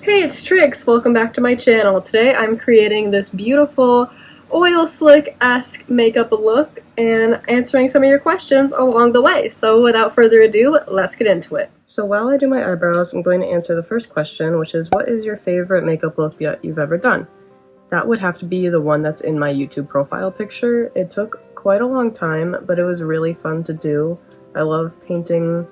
Hey, it's Trix! Welcome back to my channel. Today I'm creating this beautiful oil slick-esque makeup look and answering some of your questions along the way. So without further ado, let's get into it. So while I do my eyebrows, I'm going to answer the first question, which is, what is your favorite makeup look yet you've ever done? That would have to be the one that's in my YouTube profile picture. It took quite a long time, but it was really fun to do. I love painting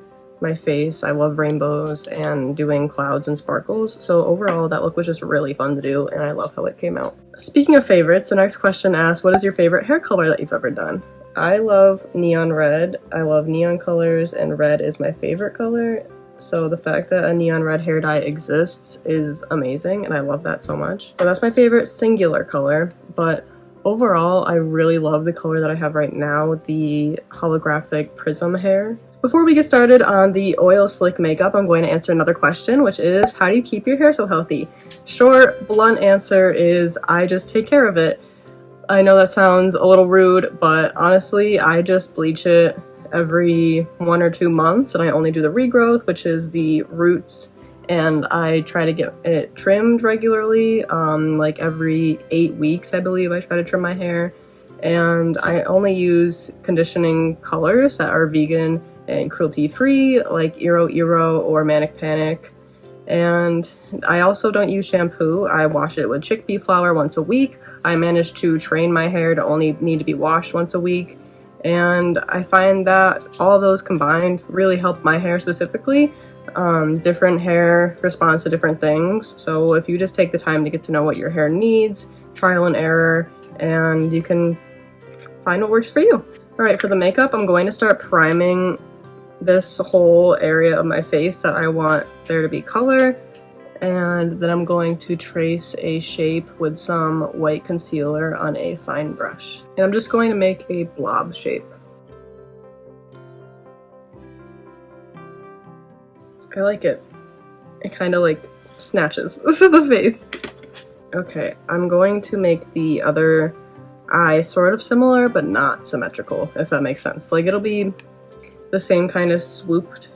my face, I love rainbows and doing clouds and sparkles, so overall that look was just really fun to do and I love how it came out. Speaking of favorites, the next question asks, what is your favorite hair color that you've ever done? I love neon red, I love neon colors, and red is my favorite color, so the fact that a neon red hair dye exists is amazing and I love that so much. So that's my favorite singular color, but overall I really love the color that I have right now, the holographic prism hair. Before we get started on the oil slick makeup, I'm going to answer another question, which is, how do you keep your hair so healthy? Short, blunt answer is, I just take care of it. I know that sounds a little rude, but honestly, I just bleach it every 1 or 2 months, and I only do the regrowth, which is the roots, and I try to get it trimmed regularly, like every 8 weeks, I believe I try to trim my hair. And I only use conditioning colors that are vegan and cruelty-free, like Eero or Manic Panic. And I also don't use shampoo. I wash it with chickpea flour once a week. I managed to train my hair to only need to be washed once a week. And I find that all of those combined really help my hair specifically. Different hair responds to different things. So if you just take the time to get to know what your hair needs, trial and error, and you can find what works for you. Alright, for the makeup, I'm going to start priming this whole area of my face that I want there to be color, and then I'm going to trace a shape with some white concealer on a fine brush. And I'm just going to make a blob shape. I like it. It kind of like snatches the face. Okay, I'm going to make the other eye sort of similar, but not symmetrical, if that makes sense. Like, it'll be the same kind of swooped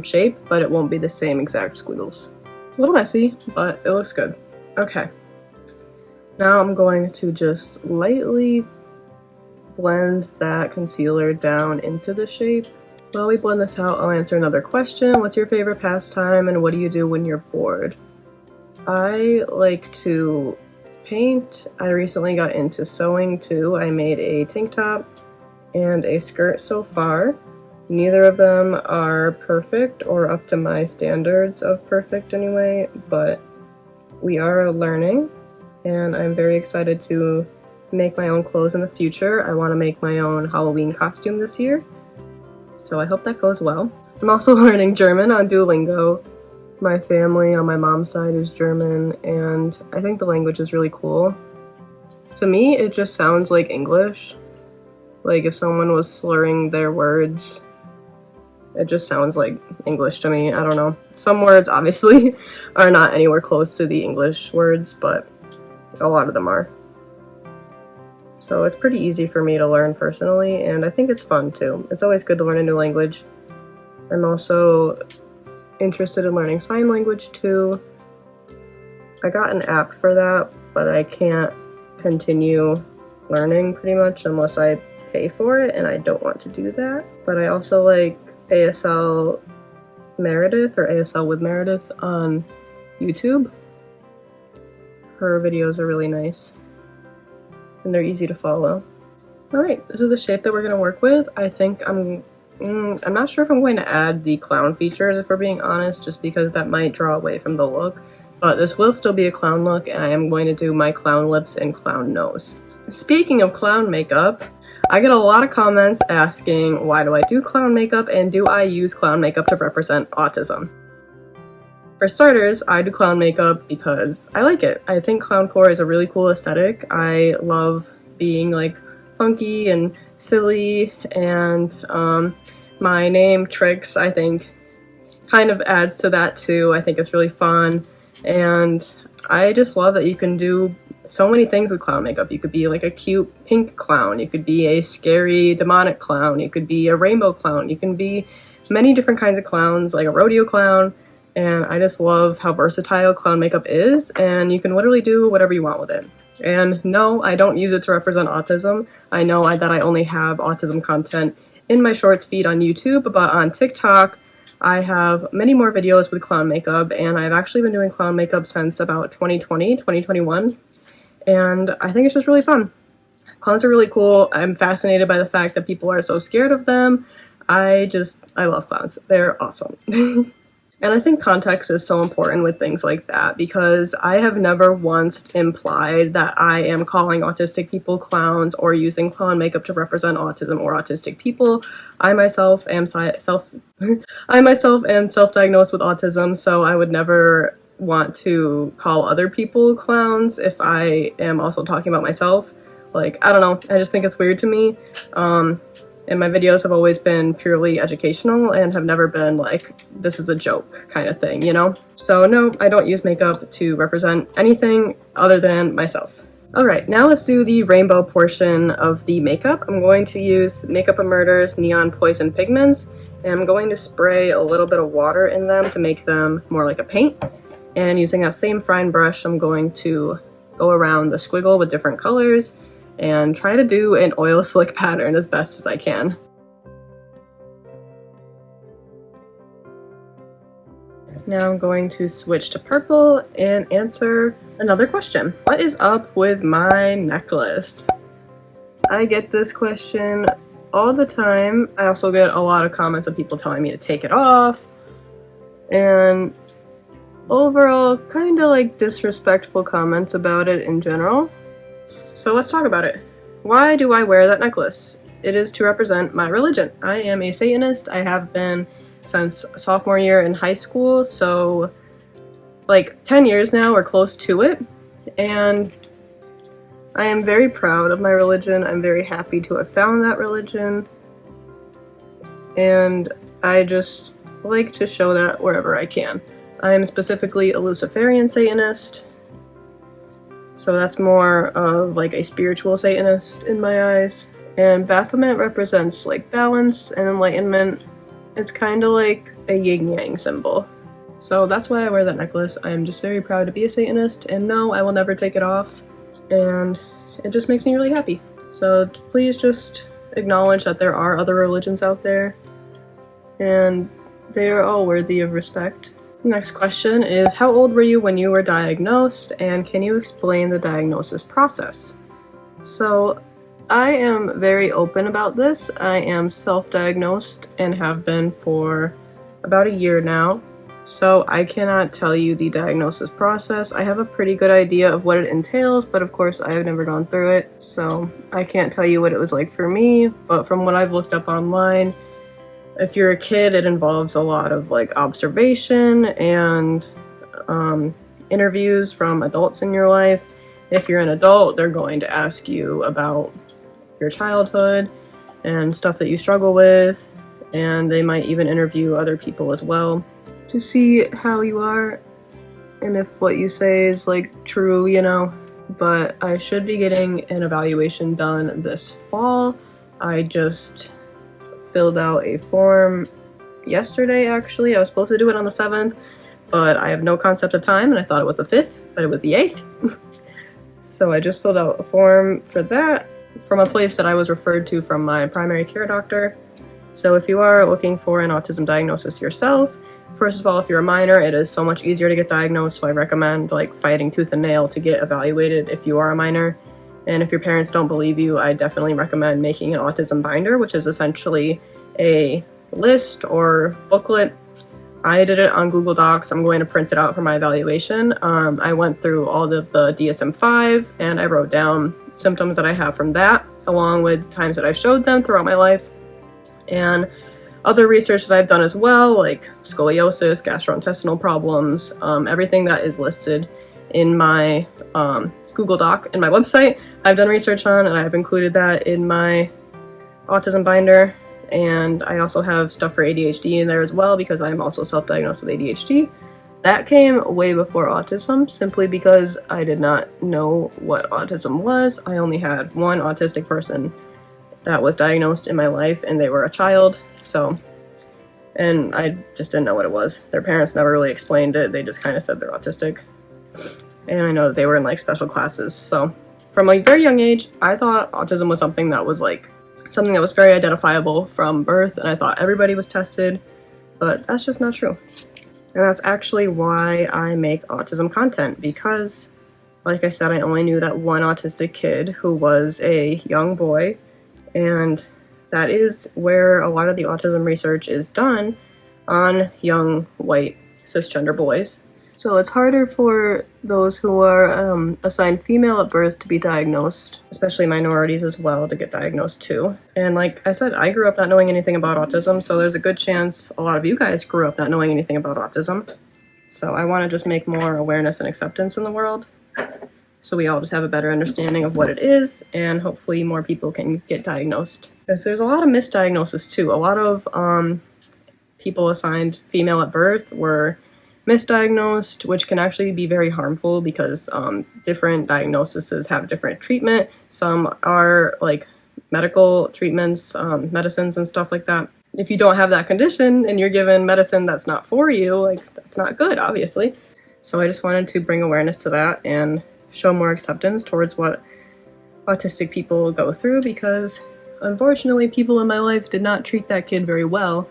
shape, but it won't be the same exact squiggles. It's a little messy, but it looks good. Okay. Now I'm going to just lightly blend that concealer down into the shape. While we blend this out, I'll answer another question. What's your favorite pastime, and what do you do when you're bored? I like to paint. I recently got into sewing too. I made a tank top and a skirt so far. Neither of them are perfect or up to my standards of perfect anyway, but we are learning and I'm very excited to make my own clothes in the future. I want to make my own Halloween costume this year, so I hope that goes well. I'm also learning German on Duolingo. My family on my mom's side is German, and I think the language is really cool. To me, it just sounds like English. Like if someone was slurring their words, it just sounds like English to me. I don't know. Some words obviously are not anywhere close to the English words, but a lot of them are. So it's pretty easy for me to learn personally, and I think it's fun too. It's always good to learn a new language. I'm also interested in learning sign language too. I got an app for that, but I can't continue learning pretty much unless I pay for it, and I don't want to do that. But I also like ASL Meredith, or ASL with Meredith on YouTube. Her videos are really nice and they're easy to follow. Alright, this is the shape that we're going to work with. I think I'm not sure if I'm going to add the clown features, if we're being honest, just because that might draw away from the look. But this will still be a clown look, and I am going to do my clown lips and clown nose. Speaking of clown makeup, I get a lot of comments asking, why do I do clown makeup, and do I use clown makeup to represent autism? For starters, I do clown makeup because I like it. I think clowncore is a really cool aesthetic. I love being like funky and silly, and my name Trix, I think, kind of adds to that too. I think it's really fun, and I just love that you can do so many things with clown makeup. You could be like a cute pink clown, you could be a scary demonic clown, you could be a rainbow clown, you can be many different kinds of clowns, like a rodeo clown, And I just love how versatile clown makeup is, and you can literally do whatever you want with it. And no, I don't use it to represent autism. I know that I only have autism content in my shorts feed on YouTube, but on TikTok, I have many more videos with clown makeup, and I've actually been doing clown makeup since about 2020, 2021, and I think it's just really fun. Clowns are really cool. I'm fascinated by the fact that people are so scared of them. I love clowns. They're awesome. And I think context is so important with things like that, because I have never once implied that I am calling autistic people clowns or using clown makeup to represent autism or autistic people. I myself am self-diagnosed with autism, so I would never want to call other people clowns if I am also talking about myself. Like, I don't know, I just think it's weird to me. And my videos have always been purely educational and have never been like, this is a joke kind of thing, you know? So no, I don't use makeup to represent anything other than myself. Alright, now let's do the rainbow portion of the makeup. I'm going to use Makeup and Murder's Neon Poison Pigments, and I'm going to spray a little bit of water in them to make them more like a paint. And using that same fine brush, I'm going to go around the squiggle with different colors and try to do an oil slick pattern as best as I can. Now I'm going to switch to purple and answer another question. What is up with my necklace? I get this question all the time. I also get a lot of comments of people telling me to take it off, and overall kind of like disrespectful comments about it in general. So let's talk about it. Why do I wear that necklace? It is to represent my religion. I am a Satanist. I have been since sophomore year in high school, so like 10 years now or close to it. And I am very proud of my religion. I'm very happy to have found that religion. And I just like to show that wherever I can. I am specifically a Luciferian Satanist. So that's more of like a spiritual Satanist in my eyes. And Baphomet represents like balance and enlightenment. It's kind of like a yin-yang symbol. So that's why I wear that necklace. I am just very proud to be a Satanist, and no, I will never take it off. And it just makes me really happy. So please just acknowledge that there are other religions out there, and they are all worthy of respect. Next question is, how old were you when you were diagnosed, and can you explain the diagnosis process? So I am very open about this. I am self-diagnosed and have been for about a year now, so I cannot tell you the diagnosis process. I have a pretty good idea of what it entails, but of course I have never gone through it, so I can't tell you what it was like for me. But from what I've looked up online, if you're a kid, it involves a lot of like observation and interviews from adults in your life. If you're an adult, they're going to ask you about your childhood and stuff that you struggle with, and they might even interview other people as well to see how you are and if what you say is like true, you know. But I should be getting an evaluation done this fall. I just filled out a form yesterday, actually. I was supposed to do it on the 7th, but I have no concept of time, and I thought it was the 5th, but it was the 8th. So I just filled out a form for that from a place that I was referred to from my primary care doctor. So if you are looking for an autism diagnosis yourself, first of all, if you're a minor, it is so much easier to get diagnosed, so I recommend like fighting tooth and nail to get evaluated if you are a minor. And if your parents don't believe you, I definitely recommend making an autism binder, which is essentially a list or booklet. I did it on Google Docs. I'm going to print it out for my evaluation. I went through all of the DSM-5 and I wrote down symptoms that I have from that, along with times that I've showed them throughout my life, and other research that I've done as well, like scoliosis, gastrointestinal problems, everything that is listed in my Google Doc and my website, I've done research on, and I've included that in my autism binder. And I also have stuff for ADHD in there as well, because I'm also self-diagnosed with ADHD. That came way before autism, simply because I did not know what autism was. I only had one autistic person that was diagnosed in my life, and they were a child. So, and I just didn't know what it was. Their parents never really explained it. They just kind of said they're autistic. And I know that they were in like special classes. So from a very young age, I thought autism was something that was very identifiable from birth, and I thought everybody was tested, but that's just not true. And that's actually why I make autism content, because like I said, I only knew that one autistic kid who was a young boy, and that is where a lot of the autism research is done, on young white cisgender boys. So it's harder for those who are assigned female at birth to be diagnosed, especially minorities as well, to get diagnosed too. And like I said, I grew up not knowing anything about autism, so there's a good chance a lot of you guys grew up not knowing anything about autism. So I want to just make more awareness and acceptance in the world, so we all just have a better understanding of what it is, and hopefully more people can get diagnosed. Because there's a lot of misdiagnosis too. A lot of people assigned female at birth were misdiagnosed, which can actually be very harmful, because different diagnoses have different treatment. Some are like medical treatments, medicines and stuff like that. If you don't have that condition and you're given medicine that's not for you, like, that's not good, obviously. So I just wanted to bring awareness to that and show more acceptance towards what autistic people go through, because unfortunately people in my life did not treat that kid very well,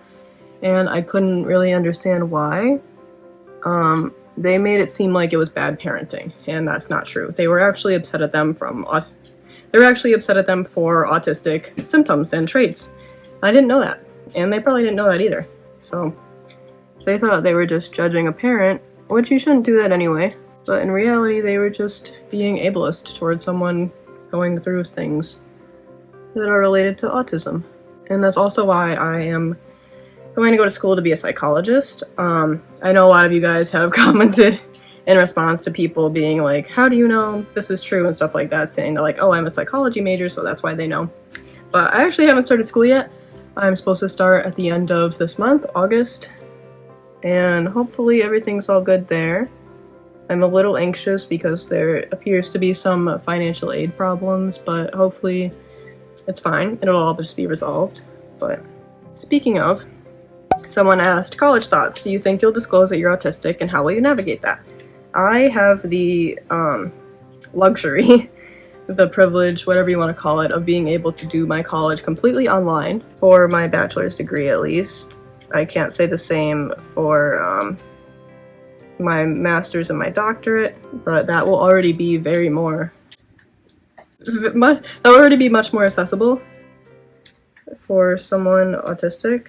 and I couldn't really understand why. They made it seem like it was bad parenting, and that's not true. They were actually upset at them for autistic symptoms and traits. I didn't know that, and they probably didn't know that either. So they thought they were just judging a parent, which you shouldn't do that anyway. But in reality, they were just being ableist towards someone going through things that are related to autism. And that's also why I am going to go to school to be a psychologist. I know a lot of you guys have commented in response to people being like, how do you know this is true and stuff like that, saying that like, oh, I'm a psychology major, so that's why they know. But I actually haven't started school yet. I'm supposed to start at the end of this month, August, and hopefully everything's all good there. I'm a little anxious because there appears to be some financial aid problems, but hopefully it's fine. It'll all just be resolved. But speaking of, someone asked, college thoughts. Do you think you'll disclose that you're autistic, and how will you navigate that? I have the luxury, the privilege, whatever you want to call it, of being able to do my college completely online, for my bachelor's degree at least. I can't say the same for my master's and my doctorate, but that will already be much more accessible for someone autistic,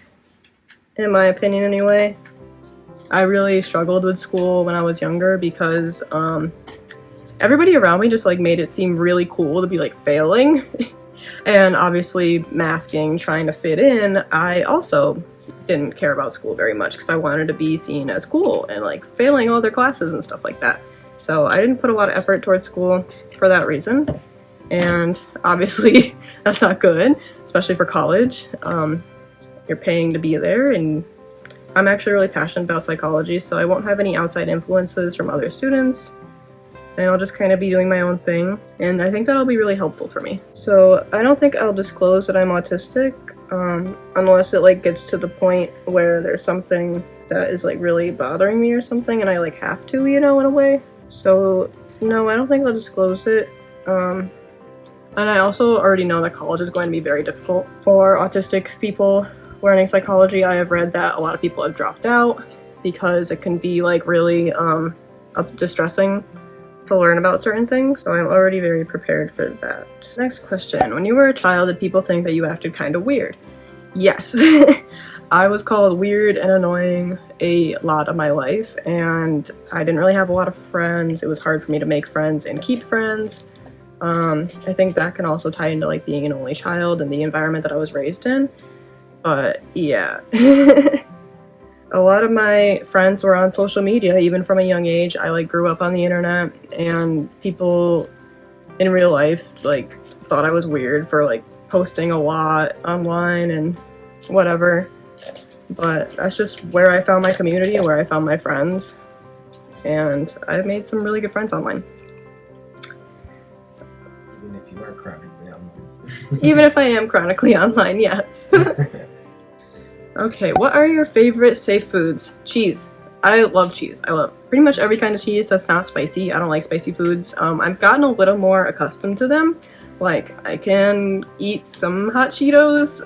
in my opinion anyway. I really struggled with school when I was younger, because everybody around me just like made it seem really cool to be like failing. And obviously masking, trying to fit in, I also didn't care about school very much, because I wanted to be seen as cool and like failing all their classes and stuff like that. So I didn't put a lot of effort towards school for that reason. And obviously that's not good, especially for college. You're paying to be there, and I'm actually really passionate about psychology, so I won't have any outside influences from other students, and I'll just kind of be doing my own thing, and I think that'll be really helpful for me. So I don't think I'll disclose that I'm autistic, unless it like gets to the point where there's something that is like really bothering me or something, and I like have to, you know, in a way. So no, I don't think I'll disclose it. And I also already know that college is going to be very difficult for autistic people learning psychology. I have read that a lot of people have dropped out because it can be like really distressing to learn about certain things, so I'm already very prepared for that. Next question. When you were a child, did people think that you acted kind of weird? Yes. I was called weird and annoying a lot of my life, and I didn't really have a lot of friends. It was hard for me to make friends and keep friends. I think that can also tie into like being an only child and the environment that I was raised in. But yeah. A lot of my friends were on social media, even from a young age. I like grew up on the internet, and people in real life like thought I was weird for like posting a lot online and whatever. But that's just where I found my community and where I found my friends. And I've made some really good friends online. Even if you are chronically online. Even if I am chronically online, yes. Okay, what are your favorite safe foods? Cheese. I love cheese. I love pretty much every kind of cheese that's not spicy. I don't like spicy foods. I've gotten a little more accustomed to them. Like, I can eat some hot Cheetos.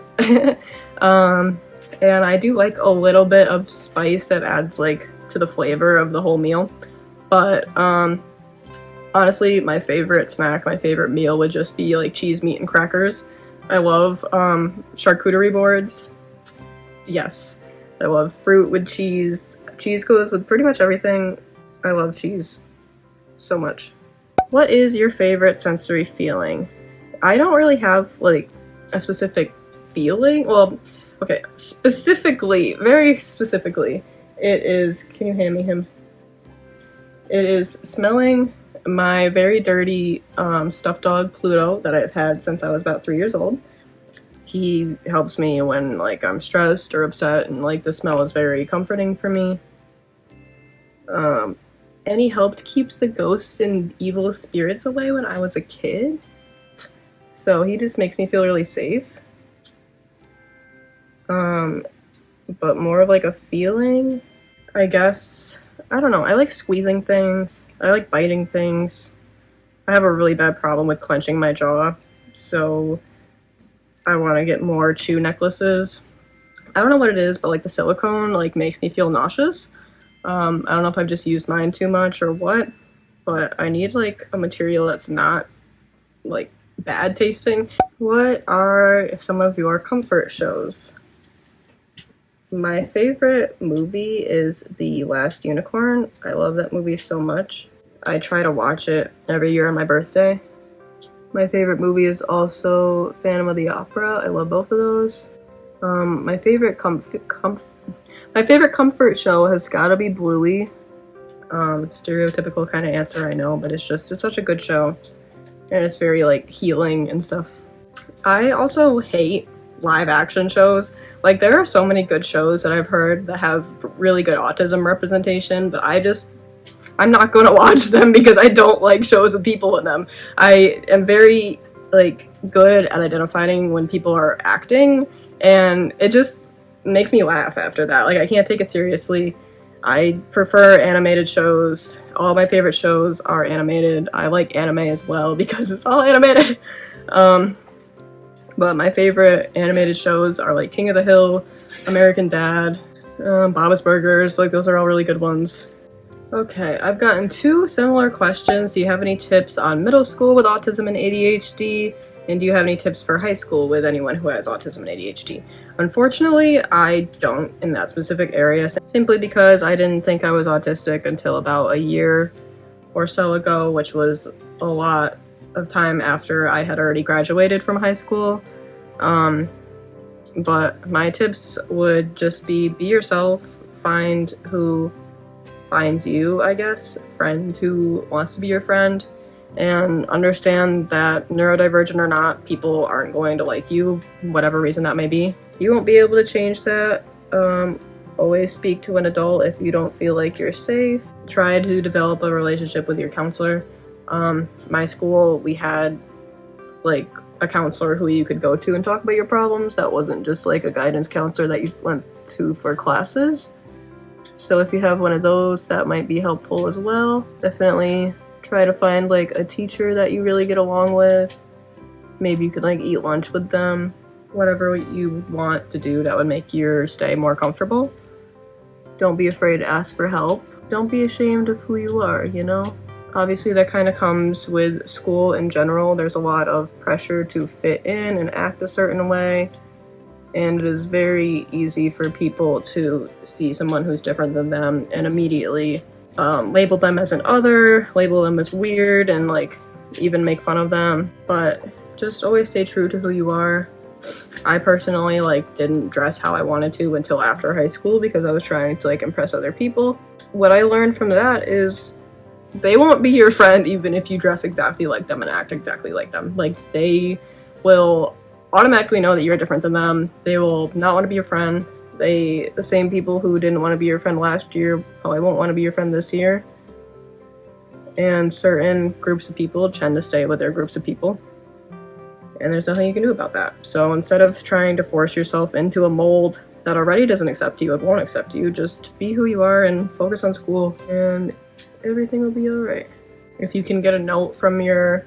And I do like a little bit of spice that adds, like, to the flavor of the whole meal. But, honestly, my favorite snack, my favorite meal would just be, like, cheese, meat, and crackers. I love, charcuterie boards. Yes. I love fruit with cheese. Cheese goes with pretty much everything. I love cheese so much. What is your favorite sensory feeling? I don't really have, like, a specific feeling. Well, okay, specifically, very specifically, it is, can you hand me him? It is smelling my very dirty stuffed dog, Pluto, that I've had since I was about 3 years old. He helps me when, like, I'm stressed or upset, and, like, the smell is very comforting for me. And he helped keep the ghosts and evil spirits away when I was a kid. So he just makes me feel really safe. But more of, like, a feeling, I guess. I don't know, I like squeezing things. I like biting things. I have a really bad problem with clenching my jaw, so I want to get more chew necklaces. I don't know what it is, but, like, the silicone, like, makes me feel nauseous. I don't know if I've just used mine too much or what, but I need, like, a material that's not, like, bad tasting. What are some of your comfort shows? My favorite movie is The Last Unicorn. I love that movie so much. I try to watch it every year on my birthday. My favorite movie is also Phantom of the Opera. I love both of those. My favorite comfort show has gotta be Bluey. Stereotypical kind of answer, I know, but it's such a good show. And it's very, like, healing and stuff. I also hate live action shows. Like, there are so many good shows that I've heard that have really good autism representation, but I'm not going to watch them because I don't like shows with people in them. I am very, like, good at identifying when people are acting, and it just makes me laugh after that. Like, I can't take it seriously. I prefer animated shows. All my favorite shows are animated. I like anime as well because it's all animated. But my favorite animated shows are, like, King of the Hill, American Dad, Bob's Burgers. Like, those are all really good ones. Okay, I've gotten 2 similar questions. Do you have any tips on middle school with autism and ADHD? And do you have any tips for high school with anyone who has autism and ADHD? Unfortunately, I don't in that specific area, simply because I didn't think I was autistic until about a year or so ago, which was a lot of time after I had already graduated from high school. But my tips would just be yourself, find who finds you, I guess, friend who wants to be your friend, and understand that neurodivergent or not, people aren't going to like you, whatever reason that may be. You won't be able to change that. Always speak to an adult if you don't feel like you're safe. Try to develop a relationship with your counselor. My school, we had, like, a counselor who you could go to and talk about your problems. That wasn't just, like, a guidance counselor that you went to for classes. So if you have one of those, that might be helpful as well. Definitely try to find, like, a teacher that you really get along with. Maybe you could, like, eat lunch with them. Whatever you want to do that would make your stay more comfortable. Don't be afraid to ask for help. Don't be ashamed of who you are, you know? Obviously, that kind of comes with school in general. There's a lot of pressure to fit in and act a certain way, and it is very easy for people to see someone who's different than them and immediately label them as an other, label them as weird, and, like, even make fun of them. But just always stay true to who you are. I personally, like, didn't dress how I wanted to until after high school because I was trying to, like, impress other people. What I learned from that is they won't be your friend even if you dress exactly like them and act exactly like them. Like, they will automatically know that you're different than them. They will not want to be your friend. The same people who didn't want to be your friend last year probably won't want to be your friend this year. And certain groups of people tend to stay with their groups of people. And there's nothing you can do about that. So instead of trying to force yourself into a mold that already doesn't accept you and won't accept you. Just be who you are and focus on school, and everything will be alright. If you can get a note from your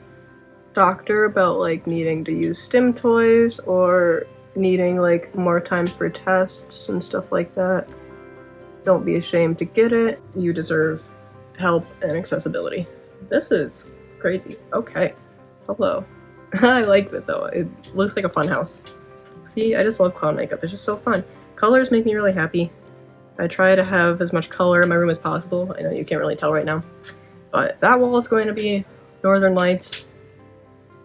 doctor about like needing to use stim toys or needing like more time for tests and stuff like that, don't be ashamed to get it. You deserve help and accessibility. This is crazy. Okay. Hello. I like it though. It looks like a fun house. See, I just love clown makeup. It's just so fun. Colors make me really happy. I try to have as much color in my room as possible. I know you can't really tell right now. But that wall is going to be Northern Lights.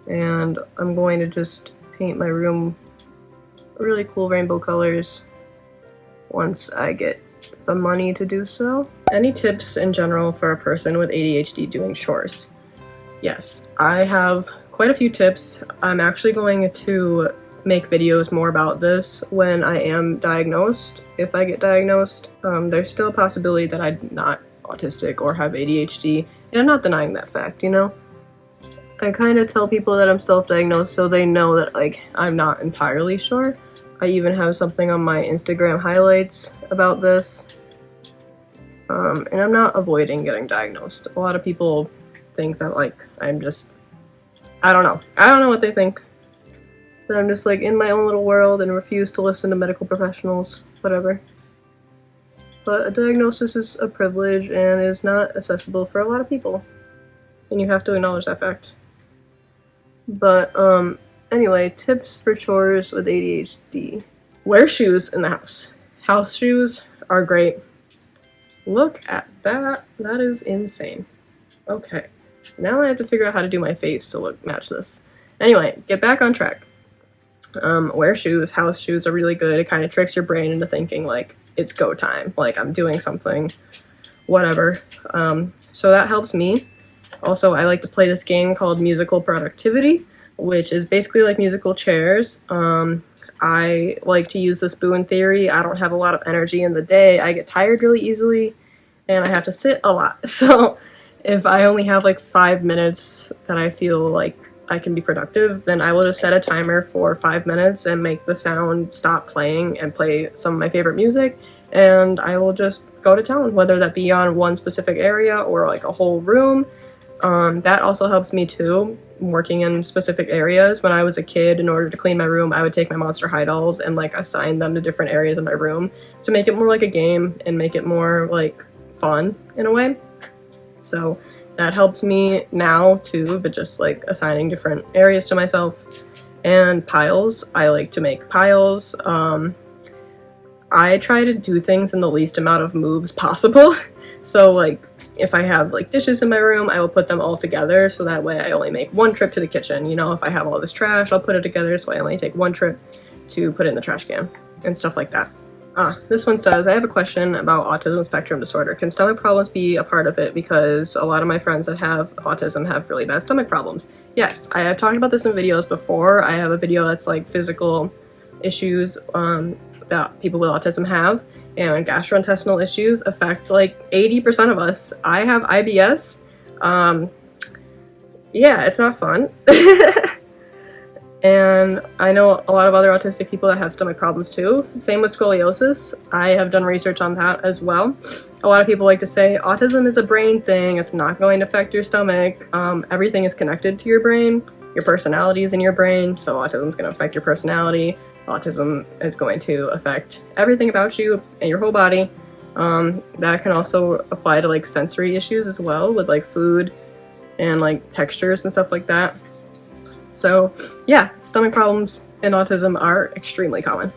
And I'm going to just paint my room really cool rainbow colors once I get the money to do so. Any tips in general for a person with ADHD doing chores? Yes, I have quite a few tips. I'm actually going to make videos more about this when I am diagnosed, if I get diagnosed. There's still a possibility that I'm not autistic or have ADHD, and I'm not denying that fact, you know? I kind of tell people that I'm self-diagnosed so they know that, like, I'm not entirely sure. I even have something on my Instagram highlights about this. And I'm not avoiding getting diagnosed. A lot of people think that, like, I'm just, I don't know. I don't know what they think. That I'm just, like, in my own little world and refuse to listen to medical professionals, whatever. But a diagnosis is a privilege and is not accessible for a lot of people. And you have to acknowledge that fact. But, anyway, tips for chores with ADHD. Wear shoes in the house. House shoes are great. Look at that. That is insane. Okay. Now I have to figure out how to do my face to match this. Anyway, get back on track. Wear shoes. House shoes are really good. It kind of tricks your brain into thinking, like, it's go time. Like, I'm doing something. Whatever. So that helps me. Also, I like to play this game called Musical Productivity, which is basically like musical chairs. I like to use the spoon theory. I don't have a lot of energy in the day. I get tired really easily, and I have to sit a lot. So if I only have like 5 minutes that I feel like I can be productive, then I will just set a timer for 5 minutes and make the sound stop playing and play some of my favorite music, and I will just go to town, whether that be on one specific area or like a whole room. That also helps me too, working in specific areas. When I was a kid, in order to clean my room, I would take my Monster High dolls and like assign them to different areas of my room to make it more like a game and make it more like fun in a way. So that helps me now too, but just like assigning different areas to myself. And piles, I like to make piles. I try to do things in the least amount of moves possible. So like, if I have like dishes in my room, I will put them all together so that way I only make one trip to the kitchen. You know, if I have all this trash, I'll put it together so I only take one trip to put it in the trash can and stuff like that. This one says, I have a question about autism spectrum disorder. Can stomach problems be a part of it? Because a lot of my friends that have autism have really bad stomach problems. Yes, I have talked about this in videos before. I have a video that's like physical issues that people with autism have, and gastrointestinal issues affect like 80% of us. I have IBS. Yeah, it's not fun. And I know a lot of other autistic people that have stomach problems too. Same with scoliosis. I have done research on that as well. A lot of people like to say autism is a brain thing. It's not going to affect your stomach. Everything is connected to your brain. Your personality is in your brain, so autism is going to affect your personality. Autism is going to affect everything about you and your whole body. That can also apply to like sensory issues as well, with like food and like textures and stuff like that. So yeah, stomach problems in autism are extremely common.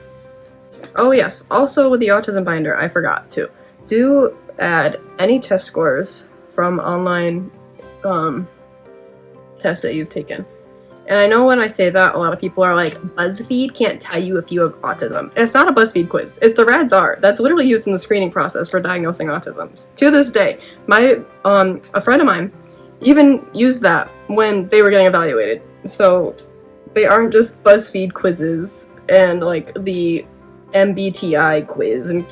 Oh yes, also with the autism binder, I forgot to do add any test scores from online tests that you've taken. And I know when I say that, a lot of people are like, BuzzFeed can't tell you if you have autism. It's not a BuzzFeed quiz. It's the RADS-R. That's literally used in the screening process for diagnosing autism. To this day, a friend of mine even used that when they were getting evaluated. So they aren't just BuzzFeed quizzes and like the MBTI quiz and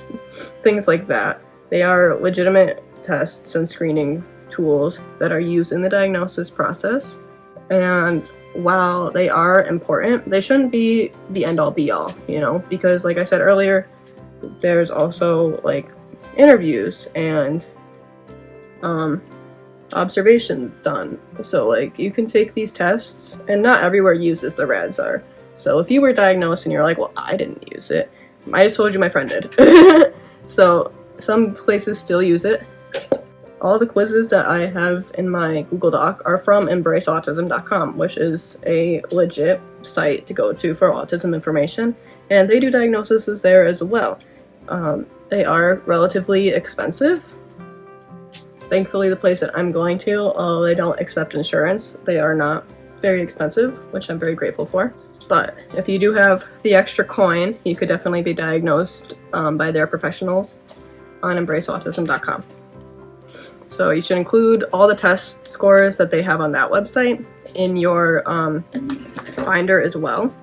things like that. They are legitimate tests and screening tools that are used in the diagnosis process. And while they are important, they shouldn't be the end-all be-all, you know, because like I said earlier, there's also like interviews and observation done. So like you can take these tests, and not everywhere uses the RADSAR. So if you were diagnosed and you're like, well, I didn't use it, I just told you my friend did. So some places still use it. All the quizzes that I have in my Google Doc are from embraceautism.com, which is a legit site to go to for autism information, and they do diagnoses there as well. They are relatively expensive. Thankfully, the place that I'm going to, although they don't accept insurance, they are not very expensive, which I'm very grateful for. But if you do have the extra coin, you could definitely be diagnosed by their professionals on embraceautism.com. So you should include all the test scores that they have on that website in your binder as well.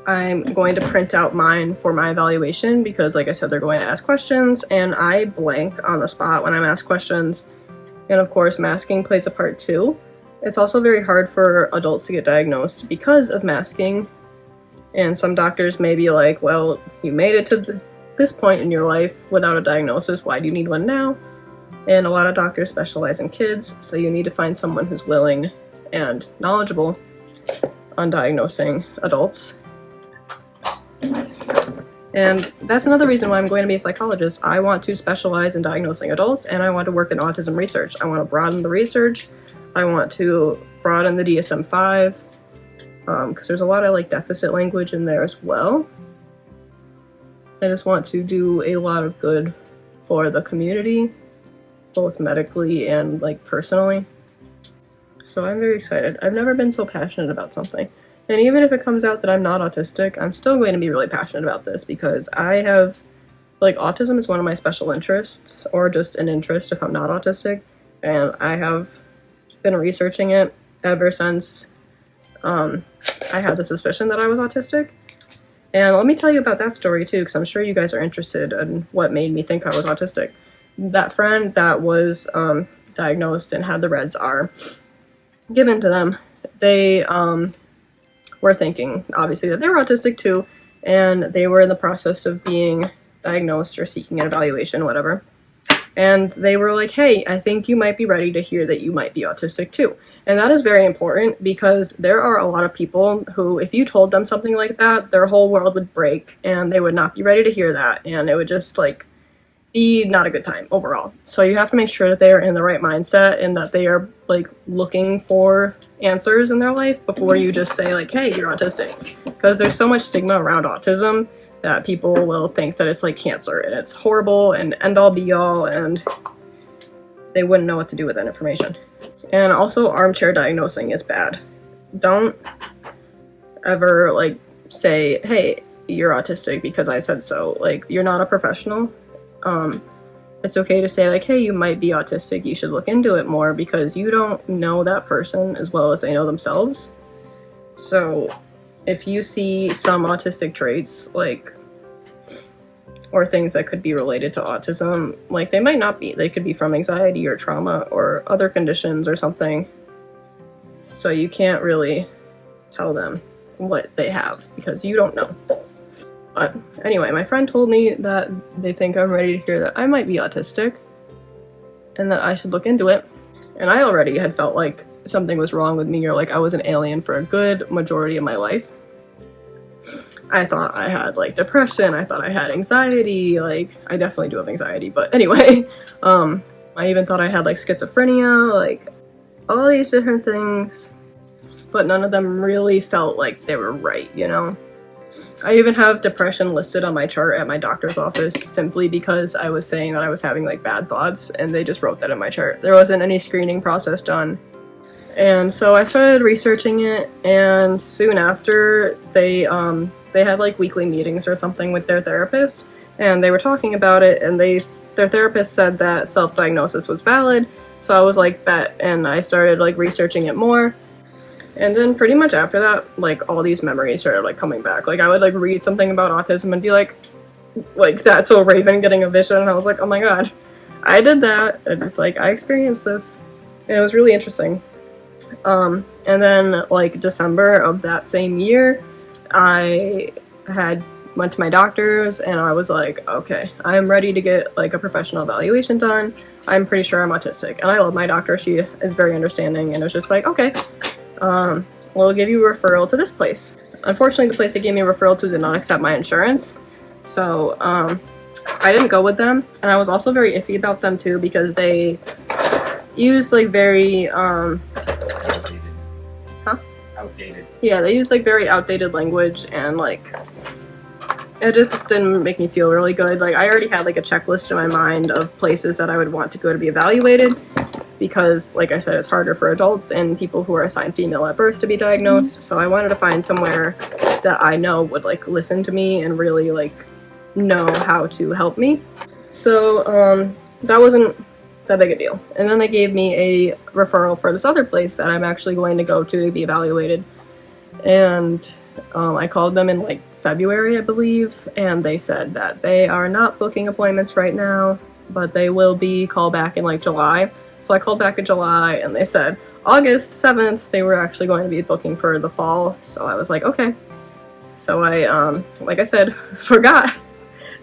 I'm going to print out mine for my evaluation because, like I said, they're going to ask questions, and I blank on the spot when I'm asked questions. And of course, masking plays a part too. It's also very hard for adults to get diagnosed because of masking. And some doctors may be like, well, you made it to this point in your life without a diagnosis. Why do you need one now? And a lot of doctors specialize in kids, so you need to find someone who's willing and knowledgeable on diagnosing adults. And that's another reason why I'm going to be a psychologist. I want to specialize in diagnosing adults, and I want to work in autism research. I want to broaden the research. I want to broaden the DSM-5, because there's a lot of like deficit language in there as well. I just want to do a lot of good for the community, both medically and like personally. So I'm very excited. I've never been so passionate about something. And even if it comes out that I'm not autistic, I'm still going to be really passionate about this because I have, like, autism is one of my special interests, or just an interest if I'm not autistic, and I have been researching it ever since I had the suspicion that I was autistic. And let me tell you about that story too, because I'm sure you guys are interested in what made me think I was autistic. That friend that was diagnosed and had the RADSAR given to them, they were thinking, obviously, that they were autistic too, and they were in the process of being diagnosed or seeking an evaluation, whatever. And they were like, hey, I think you might be ready to hear that you might be autistic too. And that is very important because there are a lot of people who, if you told them something like that, their whole world would break and they would not be ready to hear that, and it would just like be not a good time overall. So you have to make sure that they are in the right mindset and that they are like looking for answers in their life before you just say like, hey, you're autistic. Because there's so much stigma around autism that people will think that it's like cancer and it's horrible and end all be all, and they wouldn't know what to do with that information. And also, armchair diagnosing is bad. Don't ever like say, hey, you're autistic because I said so. Like, you're not a professional. It's okay to say like, hey, you might be autistic, you should look into it more, because you don't know that person as well as they know themselves. So if you see some autistic traits, like, or things that could be related to autism, like, they might not be. They could be from anxiety or trauma or other conditions or something. So you can't really tell them what they have because you don't know. But anyway, my friend told me that they think I'm ready to hear that I might be autistic and that I should look into it. And I already had felt like something was wrong with me, or like I was an alien for a good majority of my life. I thought I had like depression, I thought I had anxiety, like I definitely do have anxiety, but anyway, I even thought I had like schizophrenia, like all these different things, but none of them really felt like they were right, you know? I even have depression listed on my chart at my doctor's office simply because I was saying that I was having like bad thoughts, and they just wrote that in my chart. There wasn't any screening process done. And so I started researching it, and soon after they had like weekly meetings or something with their therapist, and they were talking about it, and their therapist said that self-diagnosis was valid. So I was like, bet, and I started like researching it more. And then pretty much after that, like, all these memories started, like, coming back. Like, I would, like, read something about autism and be like, That's So Raven getting a vision, and I was like, oh my god, I did that, and it's like, I experienced this, and it was really interesting. And then, like, December of that same year, I had went to my doctors and I was like, okay, I'm ready to get like a professional evaluation done. I'm pretty sure I'm autistic. And I love my doctor. She is very understanding and it was just like, okay, we'll give you a referral to this place. Unfortunately, the place they gave me a referral to did not accept my insurance. So I didn't go with them. And I was also very iffy about them too because they use like very outdated. Yeah, they use like very outdated language and like it just didn't make me feel really good. Like I already had like a checklist in my mind of places that I would want to go to be evaluated because like I said, it's harder for adults and people who are assigned female at birth to be diagnosed. So I wanted to find somewhere that I know would like listen to me and really like know how to help me. So that wasn't that big a deal. And then they gave me a referral for this other place that I'm actually going to go to be evaluated. And I called them in like February, I believe, and they said that they are not booking appointments right now, but they will be called back in like July. So I called back in July and they said August 7th they were actually going to be booking for the fall. So I was like, okay. So I, like I said, forgot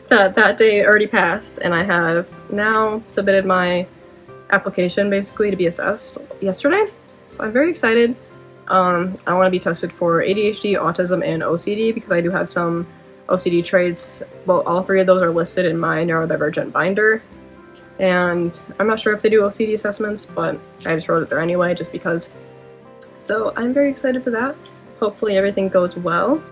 that day already passed, and I have now submitted my application basically to be assessed yesterday. So I'm very excited. I want to be tested for ADHD, autism, and OCD because I do have some OCD traits. Well, all three of those are listed in my neurodivergent binder. And I'm not sure if they do OCD assessments, but I just wrote it there anyway just because. So I'm very excited for that. Hopefully everything goes well.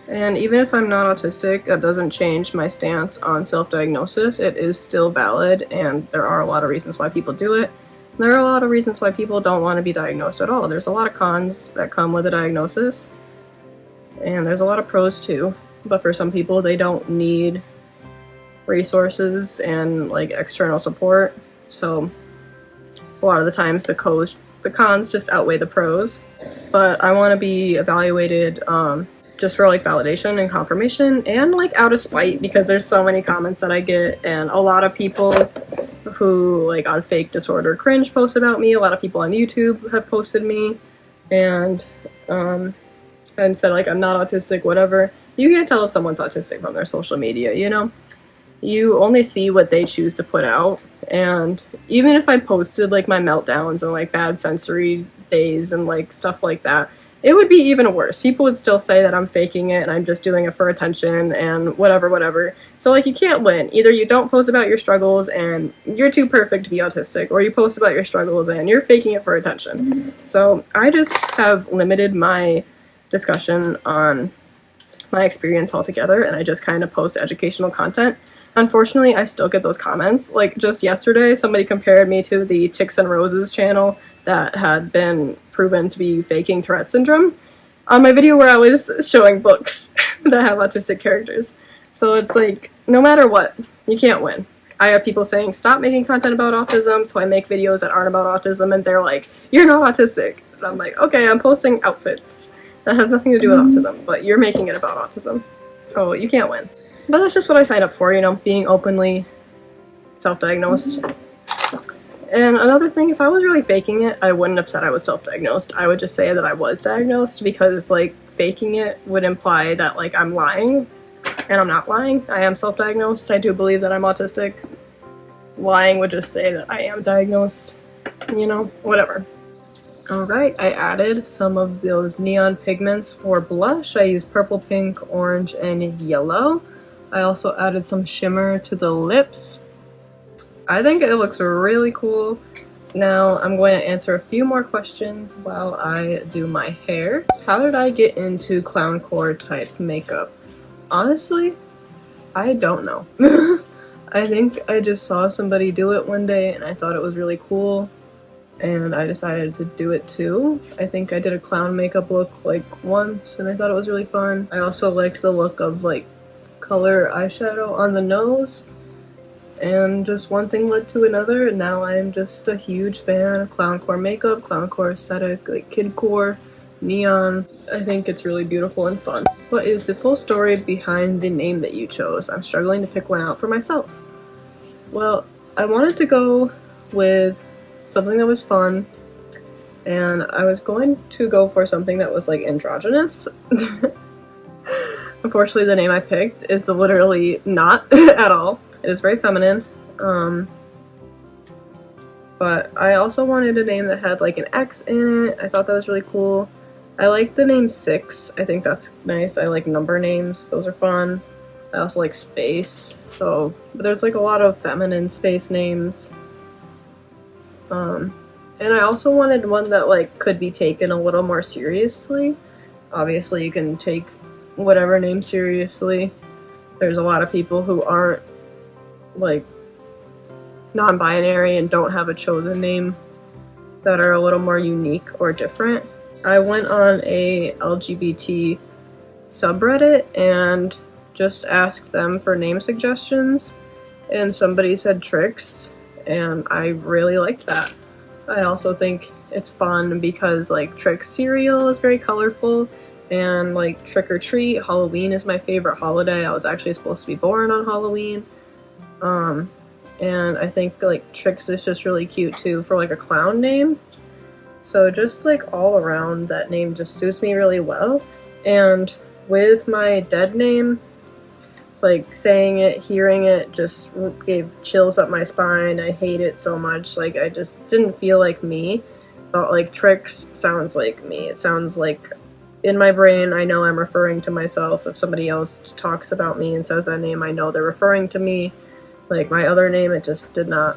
And even if I'm not autistic, that doesn't change my stance on self-diagnosis. It is still valid, and there are a lot of reasons why people do it. There are a lot of reasons why people don't want to be diagnosed at all. There's a lot of cons that come with a diagnosis, and there's a lot of pros too. But for some people, they don't need resources and like external support. So a lot of the times the cons just outweigh the pros. But I want to be evaluated just for like validation and confirmation and like out of spite because there's so many comments that I get, and a lot of people who like on Fake Disorder Cringe post about me. A lot of people on YouTube have posted me and said like I'm not autistic, whatever. You can't tell if someone's autistic from their social media, you know? You only see what they choose to put out, and even if I posted like my meltdowns and like bad sensory days and like stuff like that, it would be even worse. People would still say that I'm faking it and I'm just doing it for attention and whatever. So like you can't win. Either you don't post about your struggles and you're too perfect to be autistic, or you post about your struggles and you're faking it for attention. So I just have limited my discussion on my experience altogether, and I just kind of post educational content. Unfortunately, I still get those comments. Like just yesterday, somebody compared me to the Chicks and Roses channel that had been proven to be faking Tourette syndrome on my video where I was showing books that have autistic characters. So it's like, no matter what, you can't win. I have people saying, stop making content about autism, so I make videos that aren't about autism, and they're like, you're not autistic. And I'm like, okay, I'm posting outfits. That has nothing to do with autism, but you're making it about autism. So you can't win. But that's just what I signed up for, you know, being openly self-diagnosed. And another thing, if I was really faking it, I wouldn't have said I was self-diagnosed. I would just say that I was diagnosed, because, like, faking it would imply that, like, I'm lying. And I'm not lying. I am self-diagnosed. I do believe that I'm autistic. Lying would just say that I am diagnosed. You know, whatever. Alright, I added some of those neon pigments for blush. I used purple, pink, orange, and yellow. I also added some shimmer to the lips. I think it looks really cool. Now I'm going to answer a few more questions while I do my hair. How did I get into clowncore type makeup? Honestly, I don't know. I think I just saw somebody do it one day and I thought it was really cool, and I decided to do it too. I think I did a clown makeup look like once and I thought it was really fun. I also liked the look of like color eyeshadow on the nose, and just one thing led to another, and now I'm just a huge fan of clowncore makeup, clowncore aesthetic, like kidcore, neon. I think it's really beautiful and fun. What is the full story behind the name that you chose? I'm struggling to pick one out for myself. Well, I wanted to go with something that was fun, and I was going to go for something that was like androgynous. Unfortunately, the name I picked is literally not at all. It is very feminine. But I also wanted a name that had like an X in it. I thought that was really cool. I like the name 6. I think that's nice. I like number names. Those are fun. I also like space. So there's like a lot of feminine space names. And I also wanted one that like could be taken a little more seriously. Obviously, you can take whatever name seriously. There's a lot of people who aren't like non-binary and don't have a chosen name that are a little more unique or different. I went on a LGBT subreddit and just asked them for name suggestions, and somebody said Tricks, and I really liked that. I also think it's fun because like Tricks cereal is very colorful, and like Trick or Treat, Halloween is my favorite holiday. I was actually supposed to be born on Halloween. And I think like Tricks is just really cute too for like a clown name. So just like all around, that name just suits me really well. And with my dead name, like saying it, hearing it just gave chills up my spine. I hate it so much. Like I just didn't feel like me. But like Tricks sounds like me. It sounds like in my brain, I know I'm referring to myself. If somebody else talks about me and says that name, I know they're referring to me. Like my other name, it just did not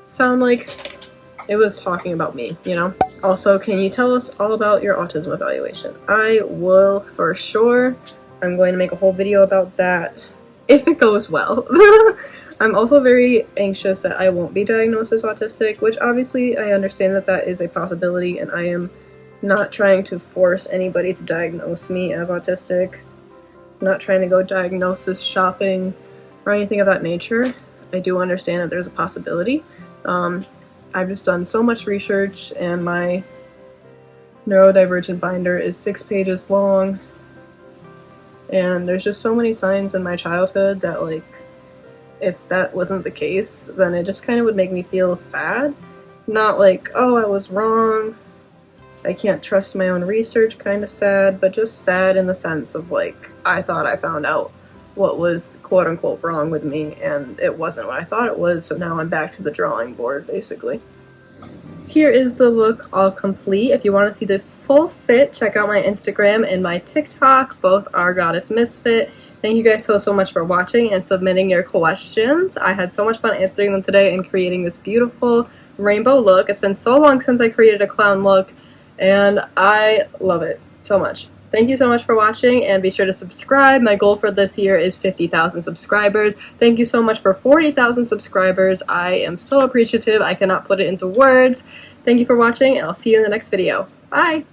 sound like it was talking about me, you know? Also, can you tell us all about your autism evaluation? I will for sure. I'm going to make a whole video about that if it goes well. I'm also very anxious that I won't be diagnosed as autistic, which obviously I understand that that is a possibility, and I am not trying to force anybody to diagnose me as autistic. I'm not trying to go diagnosis shopping or anything of that nature. I do understand that there's a possibility. I've just done so much research, and my neurodivergent binder is 6 pages long, and there's just so many signs in my childhood that like if that wasn't the case, then it just kind of would make me feel sad. Not like, oh, I was wrong, I can't trust my own research kind of sad, but just sad in the sense of like I thought I found out what was quote-unquote wrong with me, and it wasn't what I thought it was, so now I'm back to the drawing board, basically. Here is the look all complete. If you want to see the full fit, check out my Instagram and my TikTok. Both are Goddess Misfit. Thank you guys so much for watching and submitting your questions. I had so much fun answering them today and creating this beautiful rainbow look. It's been so long since I created a clown look, and I love it so much. Thank you so much for watching, and be sure to subscribe. My goal for this year is 50,000 subscribers. Thank you so much for 40,000 subscribers. I am so appreciative. I cannot put it into words. Thank you for watching, and I'll see you in the next video. Bye!